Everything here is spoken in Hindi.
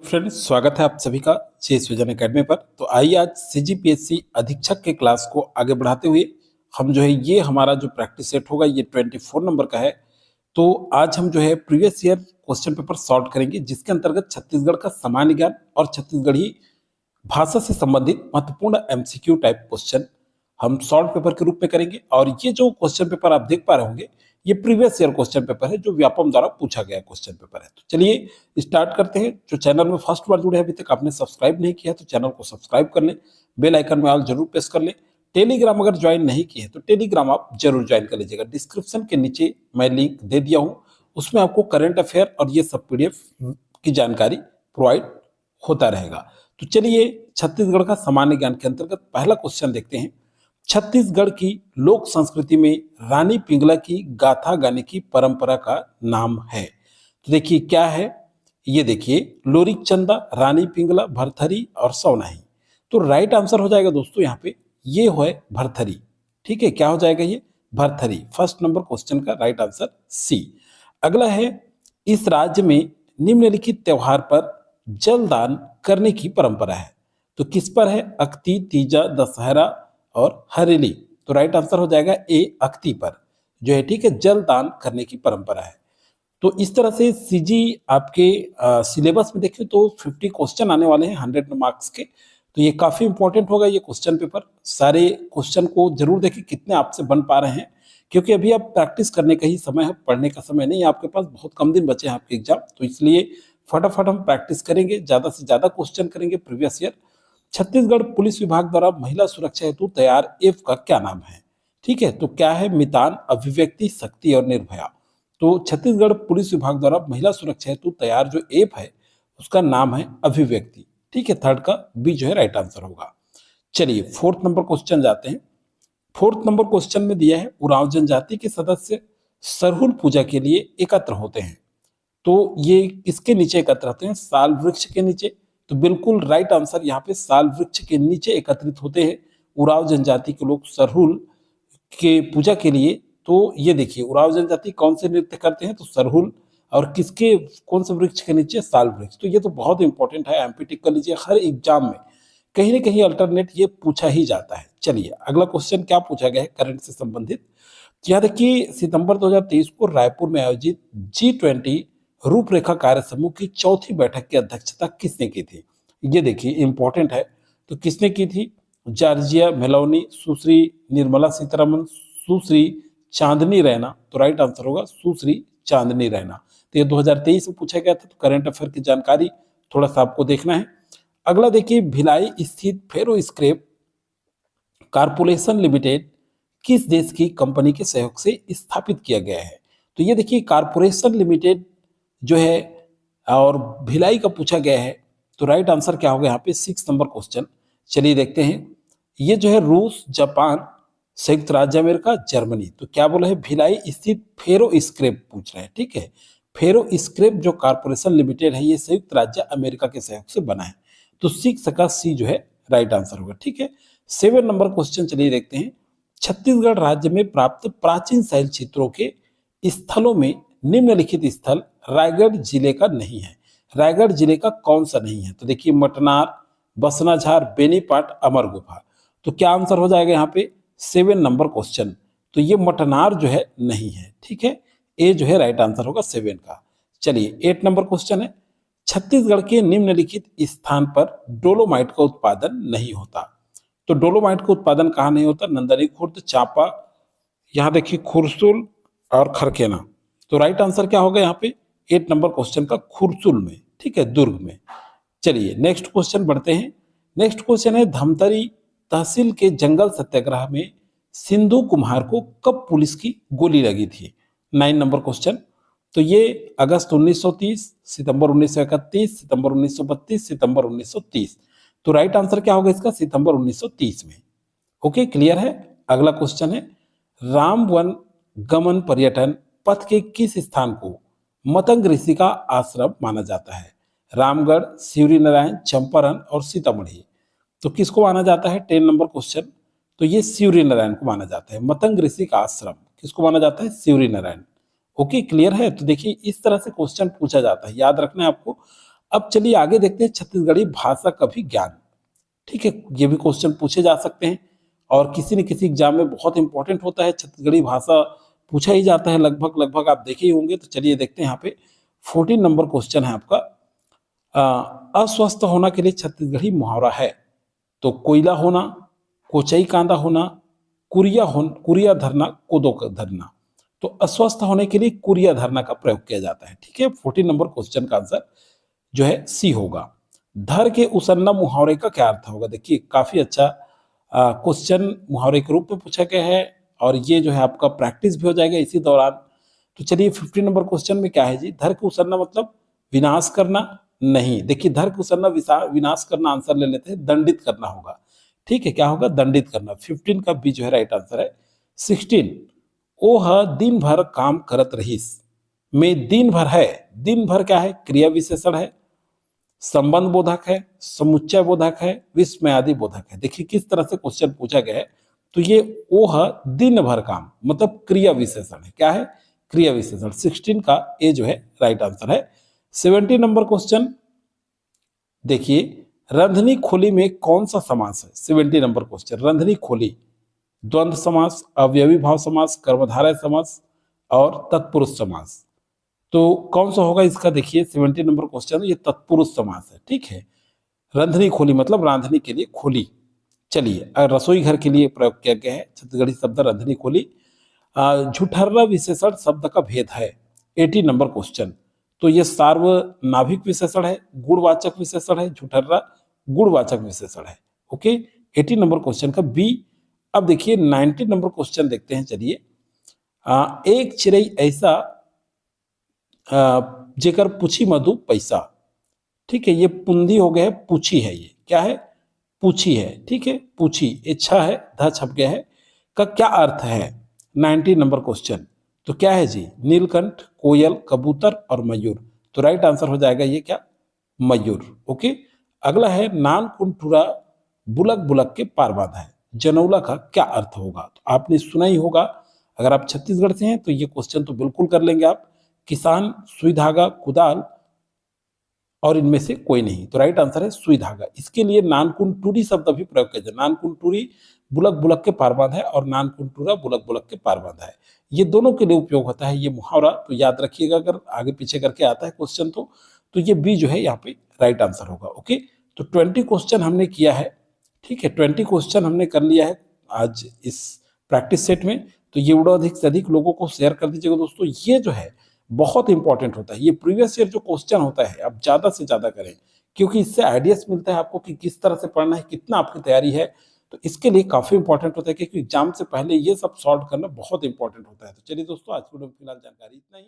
फ्रेंड्स, स्वागत है आप सभी का जे सृजन एकेडमी पर। तो आइए आज सीजीपीएससी अधीक्षक के क्लास को आगे बढ़ाते हुए हम जो है ये हमारा जो प्रैक्टिस सेट होगा ये 24 नंबर का है। तो आज हम जो है previous year question paper solve करेंगे, जिसके अंतर्गत छत्तीसगढ़ का सामान्य ज्ञान और छत्तीसगढ़ी भाषा से संबंधित महत्वपूर्ण एमसीक्यू टाइप क्वेश्चन हम सॉल्व पेपर के रूप में करेंगे। और ये जो क्वेश्चन पेपर आप देख पा रहे होंगे ये प्रीवियस ईयर क्वेश्चन पेपर है, जो व्यापम द्वारा पूछा गया क्वेश्चन पेपर है। तो चलिए स्टार्ट करते हैं। जो चैनल में फर्स्ट बार जुड़े हैं, अभी तक आपने सब्सक्राइब नहीं किया तो चैनल को सब्सक्राइब कर लें, बेल आइकन में ऑल जरूर प्रेस कर लें। टेलीग्राम अगर ज्वाइन नहीं किए हैं तो टेलीग्राम आप जरूर ज्वाइन कर लीजिएगा। डिस्क्रिप्शन के नीचे मैं लिंक दे दिया हूँ, उसमें आपको करंट अफेयर और ये सब पीडीएफ की जानकारी प्रोवाइड होता रहेगा। तो चलिए छत्तीसगढ़ का सामान्य ज्ञान के अंतर्गत पहला क्वेश्चन देखते हैं। छत्तीसगढ़ की लोक संस्कृति में रानी पिंगला की गाथा गाने की परंपरा का नाम है। तो देखिए क्या है, ये देखिए लोरिक चंदा, रानी पिंगला, भरथरी और सौनाही। तो राइट आंसर हो जाएगा दोस्तों यहाँ पे ये है भरथरी। ठीक है, क्या हो जाएगा ये भरथरी। फर्स्ट नंबर क्वेश्चन का राइट आंसर सी। अगला है, इस राज्य में निम्नलिखित त्योहार पर जलदान करने की परंपरा है। तो किस पर है, अक्ति, तीजा, दशहरा और हरेली। तो राइट आंसर हो जाएगा ए अक्ति पर जो है, ठीक है, जल दान करने की परंपरा है। तो इस तरह से सीजी आपके सिलेबस में देखिए तो 50 क्वेश्चन आने वाले हैं 100 मार्क्स के। तो ये काफी इंपॉर्टेंट होगा ये क्वेश्चन पेपर। सारे क्वेश्चन को जरूर देखिए कितने आपसे बन पा रहे हैं, क्योंकि अभी आप प्रैक्टिस करने का ही समय है, पढ़ने का समय नहीं। आपके पास बहुत कम दिन बचे हैं आपके एग्जाम, तो इसलिए फटाफट हम प्रैक्टिस करेंगे, ज्यादा से ज्यादा क्वेश्चन करेंगे प्रीवियस ईयर। छत्तीसगढ़ पुलिस विभाग द्वारा महिला सुरक्षा हेतु तैयार ऐप का क्या नाम है। ठीक है, तो क्या है, मितान, अभिव्यक्ति, शक्ति और निर्भया। तो छत्तीसगढ़ पुलिस विभाग द्वारा महिला सुरक्षा हेतु तैयार जो ऐप है उसका नाम है अभिव्यक्ति। ठीक है, थर्ड का बी जो है राइट आंसर होगा। चलिए फोर्थ नंबर क्वेश्चन जाते हैं। फोर्थ नंबर क्वेश्चन में दिया है, उरांव जनजाति के सदस्य सरहुल पूजा के लिए एकत्र होते हैं। तो ये किसके नीचे एकत्र होते हैं, साल वृक्ष के नीचे। तो बिल्कुल राइट आंसर यहाँ पे साल वृक्ष के नीचे एकत्रित होते हैं उरांव जनजाति के लोग सरहुल के पूजा के लिए। तो ये देखिए उरांव जनजाति कौन से नृत्य करते हैं, तो सरहुल, और किसके कौन से वृक्ष के नीचे, साल वृक्ष। तो ये तो बहुत इंपॉर्टेंट है, एमपी टिक कर लीजिए, हर एग्जाम में कहीं ना कहीं अल्टरनेट ये पूछा ही जाता है। चलिए अगला क्वेश्चन क्या पूछा गया है करंट से संबंधित। याद रखिए सितंबर 2023 को रायपुर में आयोजित G20 रूपरेखा कार्य समूह की चौथी बैठक की अध्यक्षता किसने की थी। ये देखिए इंपॉर्टेंट है। तो किसने की थी, जॉर्जिया मेलोनी, सुश्री निर्मला सीतारमन, सुश्री चांदनी रैना। तो राइट आंसर होगा सुश्री चांदनी रैना। तो ये 2023 में पूछा गया था, तो करंट अफेयर की जानकारी थोड़ा सा आपको देखना है। अगला देखिए, भिलाई स्थित फेरो स्क्रैप कारपोरेशन लिमिटेड किस देश की कंपनी के सहयोग से स्थापित किया गया है। तो ये देखिए कारपोरेशन लिमिटेड जो है और भिलाई का पूछा गया है। तो राइट आंसर क्या होगा यहाँ पे, 6 नंबर क्वेश्चन। चलिए देखते हैं, ये जो है रूस, जापान, संयुक्त राज्य अमेरिका, जर्मनी। तो क्या बोला है, भिलाई स्थित फेरो स्क्रैप पूछ रहे हैं। ठीक है, फेरो स्क्रैप जो कारपोरेशन लिमिटेड है ये संयुक्त राज्य अमेरिका के सहयोग से बना है। तो 6 का सी जो है राइट आंसर होगा। ठीक है, 7 नंबर क्वेश्चन चलिए देखते हैं। छत्तीसगढ़ राज्य में प्राप्त प्राचीन शैल चित्रों के स्थलों में निम्नलिखित स्थल रायगढ़ जिले का नहीं है। रायगढ़ जिले का कौन सा नहीं है, तो देखिए मटनार, बसनाझार, बेनीपाट, अमर गुफा। तो क्या आंसर हो जाएगा यहाँ पे 7 नंबर क्वेश्चन। तो ये मटनार जो है नहीं है। ठीक है, ए जो है राइट आंसर होगा 7 का। चलिए 8 नंबर क्वेश्चन है, छत्तीसगढ़ के निम्नलिखित स्थान पर डोलोमाइट का उत्पादन नहीं होता। तो डोलोमाइट का उत्पादन कहाँ नहीं होता, नंदनी खुर्द, चांपा, यहाँ देखिए खुरसुल और खरकेना। तो राइट आंसर क्या होगा यहाँ पे 8 नंबर क्वेश्चन का खुरसुल में। ठीक है, दुर्ग में। चलिए नेक्स्ट क्वेश्चन बढ़ते हैं। नेक्स्ट क्वेश्चन है, धमतरी तहसील के जंगल सत्याग्रह में सिंधु कुम्हार को कब पुलिस की गोली लगी थी। 9 नंबर क्वेश्चन। तो ये अगस्त 1930, सितंबर 1931, सितंबर 1932, सितंबर 1930। तो राइट आंसर क्या होगा इसका, सितंबर 1930 में। ओके, क्लियर है। अगला क्वेश्चन है, राम वन गमन पर्यटन पथ के किस स्थान को मतंग ऋषि का आश्रम माना जाता है। रामगढ़, शिवरी नारायण, चंपारण और सीतामढ़ी। तो किसको माना जाता है, 10 नंबर क्वेश्चन। तो ये शिवरी नारायण को माना जाता है। मतंग ऋषि का आश्रम किसको माना जाता है, शिवरी नारायण। ओके, क्लियर है। तो देखिए इस तरह से क्वेश्चन पूछा जाता है, याद रखना है आपको। अब चलिए आगे देखते हैं छत्तीसगढ़ी भाषा का भी ज्ञान। ठीक है, ये भी क्वेश्चन पूछे जा सकते हैं और किसी न किसी एग्जाम में बहुत इंपॉर्टेंट होता है। छत्तीसगढ़ी भाषा पूछा ही जाता है, लगभग लगभग आप देखे ही होंगे। तो चलिए देखते हैं यहाँ पे 14 नंबर क्वेश्चन है आपका। अस्वस्थ होना के लिए छत्तीसगढ़ी मुहावरा है। तो कोयला होना, कोचई कांदा होना, कुरिया धरना, कोदो धरना। तो अस्वस्थ होने के लिए कुरिया धरना का प्रयोग किया जाता है। ठीक है, 14 नंबर क्वेश्चन का आंसर जो है सी होगा। धर के उसन्ना मुहावरे का क्या अर्थ होगा? देखिए काफी अच्छा क्वेश्चन मुहावरे के रूप में पूछा गया है और ये जो है आपका प्रैक्टिस भी हो जाएगा इसी दौरान। तो चलिए 15 नंबर क्वेश्चन में क्या है जी? धर के उसन्ना मतलब विनाश करना नहीं। देखिए धर के उसन्ना विनाश करना आंसर ले लेते हैं, दंडित करना होगा। ठीक है, क्या होगा? दंडित करना। 15 का बी जो है राइट आंसर है। 16 ओह दिन भर काम करत रहीस में दिन भर है। दिन भर क्या है? क्रिया विशेषण है, संबंध बोधक है, समुच्चय बोधक है, विस्मयादि बोधक है। देखिए किस तरह से क्वेश्चन पूछा गया है। तो ये ओह दिन भर काम मतलब क्रिया विशेषण है। क्या है? क्रिया विशेषण। 16 का ए जो है राइट आंसर है। 17 नंबर क्वेश्चन देखिए, रंधनी खोली में कौन सा समास है? 17 नंबर क्वेश्चन, रंधनी खोली। द्वंद्व समास, अवयवी भाव समास, कर्मधारय समास और तत्पुरुष समास। तो कौन सा होगा इसका? देखिए 17 नंबर क्वेश्चन, ये तत्पुरुष समास है। ठीक है, रंधनी खोली मतलब रांधनी के लिए खोली। चलिए रसोई घर के लिए प्रयोग किया गया है छत्तीसगढ़ी शब्द रंधनी खोली। झुठर्रा विशेषण शब्द का भेद है। 18 नंबर क्वेश्चन, तो ये सार्वनाभिक विशेषण है, गुणवाचक विशेषण है। झुठर्रा गुणवाचक विशेषण है। ओके, 18 नंबर क्वेश्चन का बी। अब देखिए 19 नंबर क्वेश्चन देखते हैं। चलिए एक चिड़ई ऐसा जेकर पूछी मधु पैसा। ठीक है, ये पुंदी हो गया है, पूछी है। ये क्या है? पूछी है। ठीक है, पूछी इच्छा है, ध छप गया है का क्या अर्थ है? 19 नंबर क्वेश्चन, तो क्या है जी? नीलकंठ, कोयल, कबूतर और मयूर। तो राइट आंसर हो जाएगा ये क्या? मयूर। ओके, अगला है नान कुंठुरा बुलक बुलक के पार बांधा है। जनौला का क्या अर्थ होगा? तो आपने सुना ही होगा। अगर आप छत्तीसगढ़ से हैं तो ये क्वेश्चन तो बिल्कुल कर लेंगे आप। किसान, सुई धागा, कुदाल और इनमें से कोई नहीं। तो राइट आंसर है सुई धागा। इसके लिए नानकुंटूरी शब्द भी प्रयोग किया जाए। नानकुंटूरी बुलक बुलक के पार बांधा है और नानकुंटूरा बुलक बुलक के पार बांधा है। ये दोनों के लिए उपयोग होता है ये मुहावरा। तो याद रखिएगा, अगर आगे पीछे करके आता है क्वेश्चन तो ये बी जो है यहाँ पे राइट आंसर होगा। ओके, तो 20 क्वेश्चन हमने किया है। ठीक है, 20 क्वेश्चन हमने कर लिया है आज इस प्रैक्टिस सेट में। तो ये वीडियो अधिक से अधिक लोगों को शेयर कर दीजिएगा दोस्तों। ये जो है बहुत इंपॉर्टेंट होता है। ये प्रीवियस ईयर जो क्वेश्चन होता है आप ज्यादा से ज्यादा करें, क्योंकि इससे आइडियाज मिलता है आपको कि किस तरह से पढ़ना है, कितना आपकी तैयारी है। तो इसके लिए काफी इंपॉर्टेंट होता है, क्योंकि एग्जाम से पहले ये सब सॉल्व करना बहुत इंपॉर्टेंट होता है। तो चलिए दोस्तों, आज वीडियो में फिलहाल जानकारी इतना ही।